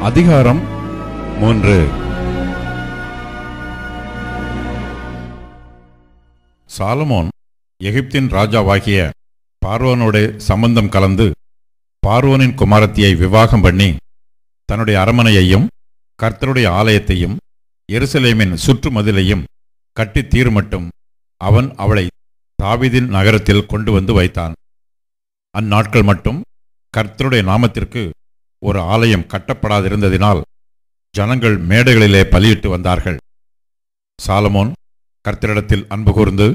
அதிகாரம் 3. சாலமோன் எகிப்தின் ராஜாவாகிய பார்வோனோடு சம்பந்தம் கலந்து பார்வோனின் குமாரத்தியை விவாகம் பண்ணி தன்னுடைய அரமனையையும் கர்த்தருடைய ஆலயத்தையும் எருசலேமின் சுற்றுமதிலையும் கட்டி தீர்மட்டும் அவன் அவளை தாவீதின் நகரத்தில் கொண்டு வந்து வைத்தான். அந்நாட்கள் மட்டும் கர்த்தருடைய நாமத்திற்கு ஒரு ஆலயம் கட்டப்படாதிருந்ததினால் ஜனங்கள் மேடைகளிலே பலியிட்டு வந்தார்கள். சாலமோன் கர்த்தரிடத்தில் அன்பு கூர்ந்து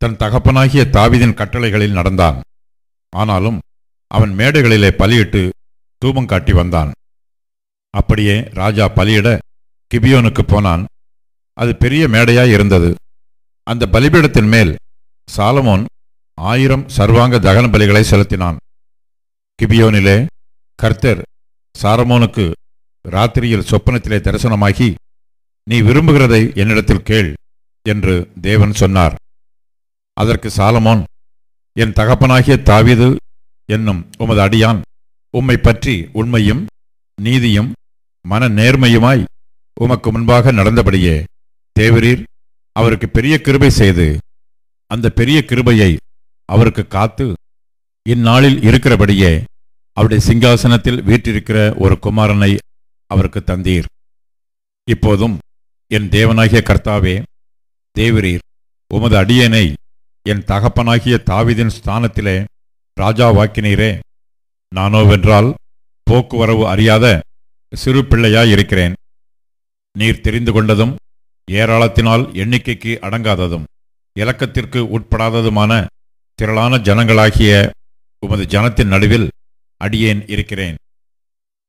தன் தகப்பனாகிய தாவீதின் கட்டளைகளில் நடந்தான். ஆனாலும் அவன் மேடைகளிலே பலியிட்டு தூபம் காட்டி வந்தான். அப்படியே ராஜா பலியிட கிபியோனுக்கு போனான். அது பெரிய மேடையாய் இருந்தது. அந்த பலிபீடத்தின் மேல் சாலமோன் 1000 சர்வாங்க தகன பலிகளை செலுத்தினான். கிபியோனிலே கர்த்தர் சாலமோனுக்கு ராத்திரியில் சொப்பனத்திலே தரிசனமாகி, நீ விரும்புகிறதை என்னிடத்தில் கேள் என்று தேவன் சொன்னார். அதற்கு சாலமோன், என் தகப்பனாகிய தாவீது என்னும் உமது அடியான் உம்மை பற்றி உண்மையும் நீதியும் மன நேர்மையுமாய் உமக்கு முன்பாக நடந்தபடியே தேவரீர் அவருக்கு பெரிய கிருபை செய்து அந்த பெரிய கிருபையை அவருக்கு காத்து இந்நாளில் இருக்கிறபடியே அவருடைய சிங்காசனத்தில் வீற்றிருக்கிற ஒரு குமாரனை அவருக்கு தந்தீர். இப்போதும் என் தேவனாகிய கர்த்தாவே, தேவரீர் உமது அடியேனை என் தகப்பனாகிய தாவீதின் ஸ்தானத்திலே ராஜாவாக்கினீரே. நானோவென்றால் போக்குவரவு அறியாத சிறு பிள்ளையாயிருக்கிறேன். நீர் தெரிந்து கொண்டதும் ஏராளத்தினால் எண்ணிக்கைக்கு அடங்காததும் இலக்கத்திற்கு உட்படாததுமான திரளான ஜனங்களாகிய உமது ஜனத்தின் நடுவில் அடியேன் இருக்கிறேன்.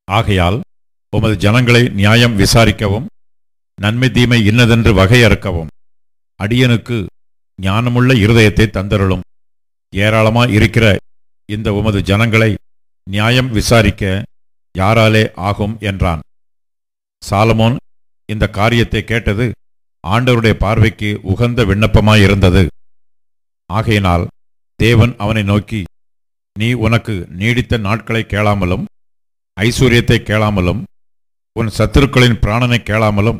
ஆகையால் உமது ஜனங்களை நியாயம் விசாரிக்கவும் நன்மை தீமை இன்னதென்று வகையறுக்கவும் அடியனுக்கு ஞானமுள்ள இருதயத்தை தந்தருளும். ஏராளமாய் இருக்கிற இந்த உமது ஜனங்களை நியாயம் விசாரிக்க யாராலே ஆகும் என்றான். சாலமோன் இந்த காரியத்தை கேட்டது ஆண்டவருடைய பார்வைக்கு உகந்த விண்ணப்பமாயிருந்தது. ஆகையினால் தேவன் அவனை நோக்கி, நீ உனக்கு நீடித்த நாட்களை கேளாமலும் ஐஸ்வர்யத்தை கேளாமலும் உன் சத்துருக்களின் பிராணனை கேளாமலும்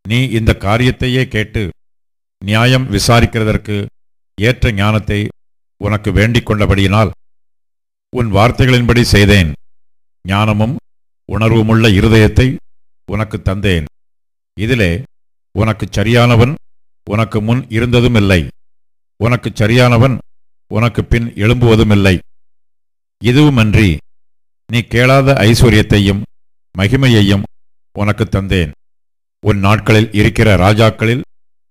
நீ இந்த காரியத்தையே கேட்டு நியாயம் விசாரிக்கிறதற்கு ஏற்ற ஞானத்தை உனக்கு வேண்டிக் கொண்டபடியினால் உன் வார்த்தைகளின்படி செய்தேன். ஞானமும் உணர்வுமுள்ள இருதயத்தை உனக்கு தந்தேன். இதிலே உனக்கு சரியானவன் உனக்கு முன் இருந்ததுமில்லை, உனக்கு சரியானவன் உனக்கு பின் எழும்புவதுமில்லை. இதுவுமன்றி நீ கேளாத ஐஸ்வர்யத்தையும் மகிமையையும் உனக்கு தந்தேன். உன் நாட்களில் இருக்கிற ராஜாக்களில்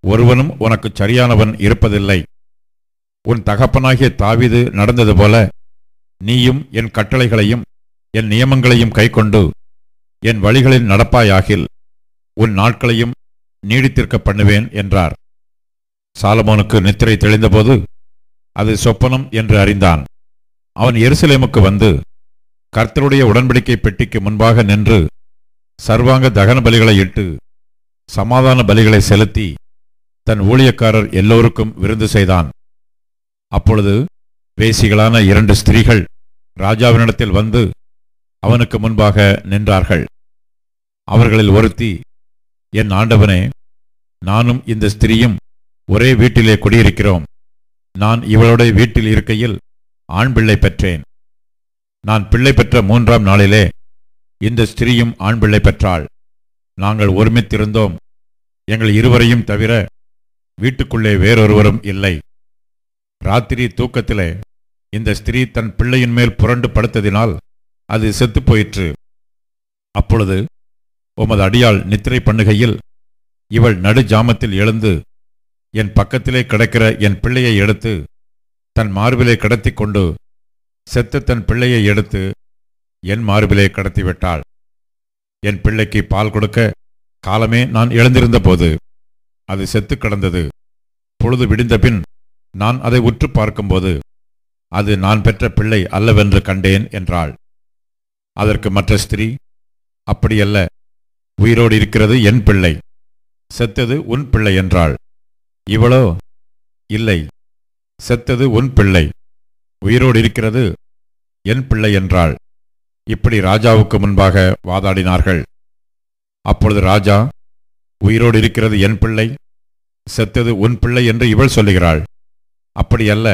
ஒருவனும் உனக்கு சரியானவன் இருப்பதில்லை. உன் தகப்பனாகிய தாவீது நடந்தது போல நீயும் என் கட்டளைகளையும் என் நியமங்களையும் கைக்கொண்டு என் வழிகளில் நடப்பாயாகில் உன் நாட்களையும் நீடித்திருக்க பண்ணுவேன் என்றார். சாலமோனுக்கு நித்திரை தெளிந்தபோது அது சொப்பனம் என்று அறிந்தான். அவன் எருசலேமுக்கு வந்து கர்த்தருடைய உடன்படிக்கை பெட்டிக்கு முன்பாக நின்று சர்வாங்க தகன பலிகளை இட்டு சமாதான பலிகளை செலுத்தி தன் ஊழியக்காரர் எல்லோருக்கும் விருந்து செய்தான். அப்பொழுது வேசிகளான 2 ஸ்திரீகள் ராஜாவினிடத்தில் வந்து அவனுக்கு முன்பாக நின்றார்கள். அவர்களில் ஒருத்தி, என் ஆண்டவனே, நானும் இந்த ஸ்திரீயும் ஒரே வீட்டிலே குடியிருக்கிறோம். நான் இவளுடைய வீட்டில் இருக்கையில் ஆண் பிள்ளை பெற்றேன். நான் பிள்ளை பெற்ற 3ஆம் நாளிலே இந்த ஸ்திரீயும் ஆண் பிள்ளை பெற்றாள். நாங்கள் ஒருமித்திருந்தோம். எங்கள் இருவரையும் தவிர வீட்டுக்குள்ளே வேறொருவரும் இல்லை. ராத்திரி தூக்கத்திலே இந்த ஸ்திரீ தன் பிள்ளையின் மேல் புரண்டு படுத்ததினால் அது செத்துப்போயிற்று. அப்பொழுது உமது அடியாள் நித்திரை பண்ணுகையில் இவள் நடு ஜாமத்தில் எழுந்து என் பக்கத்திலே கிடக்கிற என் பிள்ளையை எடுத்து தன் மார்பிலே கடத்தி கொண்டு செத்த தன் பிள்ளையை எடுத்து என் மார்பிலே கடத்திவிட்டாள். என் பிள்ளைக்கு பால் கொடுக்க காலமே நான் எழுந்திருந்த போது அது செத்து கிடந்தது. பொழுது விடிந்தபின் நான் அதை உற்று பார்க்கும்போது அது நான் பெற்ற பிள்ளை அல்லவென்று கண்டேன் என்றாள். அதற்கு மற்ற ஸ்திரீ, அப்படியல்ல, உயிரோடு இருக்கிறது என் பிள்ளை, செத்தது உன் பிள்ளை என்றாள். இவளோ, இல்லை, செத்தது உன் பிள்ளை, உயிரோடு இருக்கிறது என் பிள்ளை என்றாள். இப்படி ராஜாவுக்கு முன்பாக வாதாடினார்கள். அப்பொழுது ராஜா, உயிரோடு இருக்கிறது என் பிள்ளை, செத்தது உன் பிள்ளை என்று இவள் சொல்லுகிறாள். அப்படியல்ல,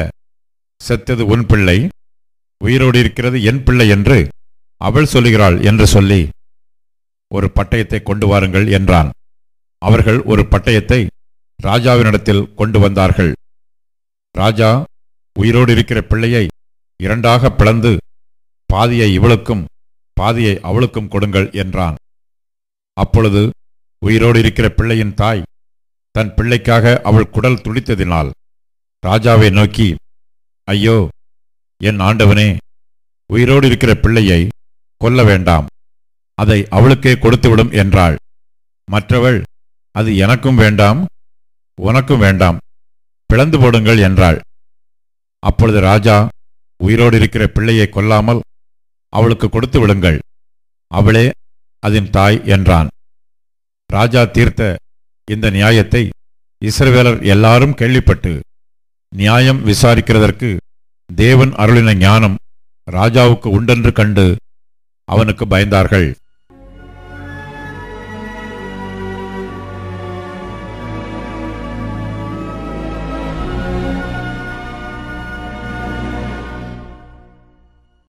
செத்தது உன் பிள்ளை, உயிரோடு இருக்கிறது என் பிள்ளை என்று அவள் சொல்லுகிறாள் என்று சொல்லி ஒரு பட்டயத்தை கொண்டு வாருங்கள் என்றான். அவர்கள் ஒரு பட்டயத்தை ராஜாவினிடத்தில் கொண்டு வந்தார்கள். ராஜா உயிரோடு இருக்கிற பிள்ளையை இரண்டாக பிளந்து பாதியை இவளுக்கும் பாதியை அவளுக்கும் கொடுங்கள் என்றான். அப்பொழுது உயிரோடு இருக்கிற பிள்ளையின் தாய் தன் பிள்ளைக்காக அவள் குடல் துடித்ததினால் ராஜாவை நோக்கி, ஐயோ, என் ஆண்டவனே, உயிரோடு இருக்கிற பிள்ளையை கொல்ல வேண்டாம், அதை அவளுக்கே கொடுத்துவிடும் என்றாள். மற்றவள், அது எனக்கும் வேண்டாம், உனக்கும் வேண்டாம், பிளந்து போடுங்கள் என்றாள். அப்பொழுது ராஜா, உயிரோடு இருக்கிற பிள்ளையை கொல்லாமல் அவளுக்கு கொடுத்து விடுங்கள், அவளே அதன் தாய் என்றான். ராஜா தீர்த்த இந்த நியாயத்தை இஸ்ரவேலர் எல்லாரும் கேள்விப்பட்டு நியாயம் விசாரிக்கிறதற்கு தேவன் அருளின ஞானம் ராஜாவுக்கு உண்டென்று கண்டு அவனுக்கு பயந்தார்கள்.